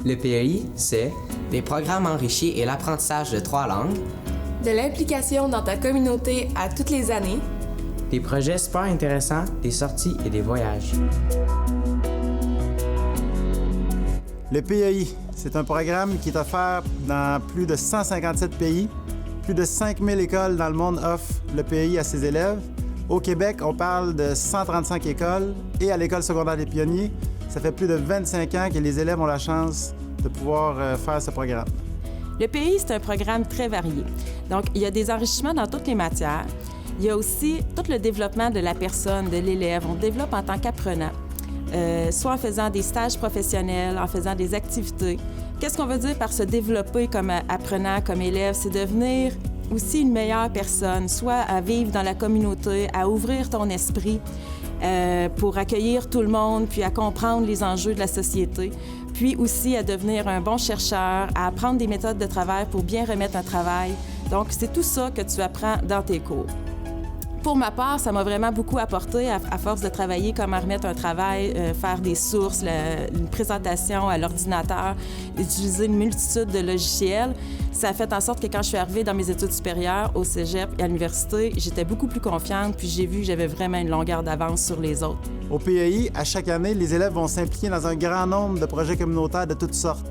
Le PEI, c'est des programmes enrichis et l'apprentissage de 3 langues, de l'implication dans ta communauté à toutes les années, des projets super intéressants, des sorties et des voyages. Le PEI, c'est un programme qui est offert dans plus de 157 pays. Plus de 5000 écoles dans le monde offrent le PEI à ses élèves. Au Québec, on parle de 135 écoles et à l'École secondaire des pionniers, ça fait plus de 25 ans que les élèves ont la chance de pouvoir faire ce programme. Le PEI, c'est un programme très varié. Donc, il y a des enrichissements dans toutes les matières. Il y a aussi tout le développement de la personne, de l'élève. On développe en tant qu'apprenant, soit en faisant des stages professionnels, en faisant des activités. Qu'est-ce qu'on veut dire par se développer comme apprenant, comme élève? C'est devenir aussi une meilleure personne, soit à vivre dans la communauté, à ouvrir ton esprit pour accueillir tout le monde, puis à comprendre les enjeux de la société, puis aussi à devenir un bon chercheur, à apprendre des méthodes de travail pour bien remettre un travail. Donc, c'est tout ça que tu apprends dans tes cours. Pour ma part, ça m'a vraiment beaucoup apporté à force de travailler, comment remettre un travail, faire des sources, une présentation à l'ordinateur, utiliser une multitude de logiciels. Ça a fait en sorte que quand je suis arrivée dans mes études supérieures, au cégep et à l'université, j'étais beaucoup plus confiante, puis j'ai vu que j'avais vraiment une longueur d'avance sur les autres. Au PEI, à chaque année, les élèves vont s'impliquer dans un grand nombre de projets communautaires de toutes sortes.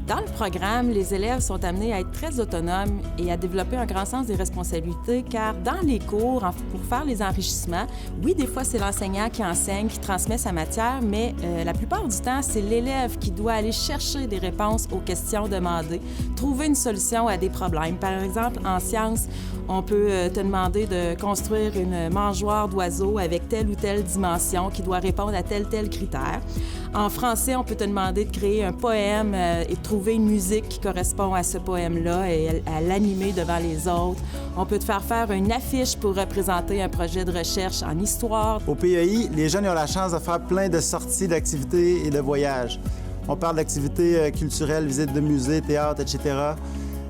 Dans le programme, les élèves sont amenés à être très autonomes et à développer un grand sens des responsabilités, car dans les cours, pour faire les enrichissements, oui, des fois, c'est l'enseignant qui enseigne, qui transmet sa matière, mais la plupart du temps, c'est l'élève qui doit aller chercher des réponses aux questions demandées, trouver une solution à des problèmes. Par exemple, en sciences, on peut te demander de construire une mangeoire d'oiseaux avec telle ou telle dimension qui doit répondre à tel critère. En français, on peut te demander de créer un poème et de trouver une musique qui correspond à ce poème-là et à l'animer devant les autres. On peut te faire une affiche pour représenter un projet de recherche en histoire. Au PEI, les jeunes ont la chance de faire plein de sorties, d'activités et de voyages. On parle d'activités culturelles, visites de musées, théâtre, etc.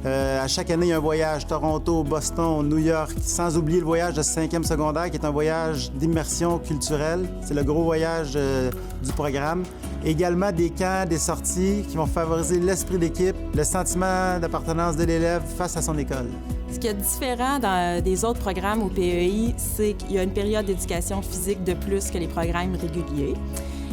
À chaque année, il y a un voyage, Toronto, Boston, New York, sans oublier le voyage de 5e secondaire, qui est un voyage d'immersion culturelle. C'est le gros voyage du programme. Également des camps, des sorties qui vont favoriser l'esprit d'équipe, le sentiment d'appartenance de l'élève face à son école. Ce qui est différent des autres programmes au PEI, c'est qu'il y a une période d'éducation physique de plus que les programmes réguliers.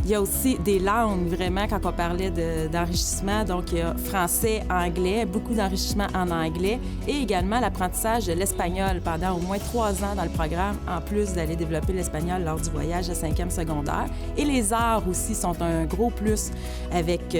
Il y a aussi des langues, vraiment, quand on parlait d'enrichissement. Donc, il y a français, anglais, beaucoup d'enrichissement en anglais et également l'apprentissage de l'espagnol pendant au moins 3 ans dans le programme, en plus d'aller développer l'espagnol lors du voyage de 5e secondaire. Et les arts aussi sont un gros plus avec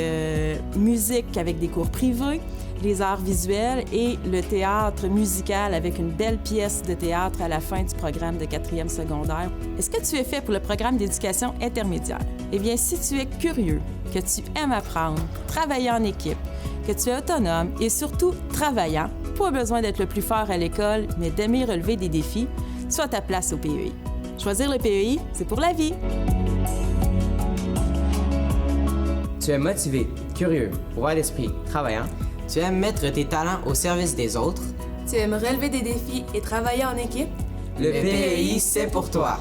musique, avec des cours privés, les arts visuels et le théâtre musical avec une belle pièce de théâtre à la fin du programme de 4e secondaire. Est-ce que tu es fait pour le programme d'éducation intermédiaire? Eh bien, si tu es curieux, que tu aimes apprendre, travailler en équipe, que tu es autonome et surtout travaillant, pas besoin d'être le plus fort à l'école, mais d'aimer relever des défis, tu as ta place au PEI. Choisir le PEI, c'est pour la vie! Tu es motivé, curieux, ouvert d'esprit, travaillant. Tu aimes mettre tes talents au service des autres. tu aimes relever des défis et travailler en équipe. Le PEI, c'est pour toi!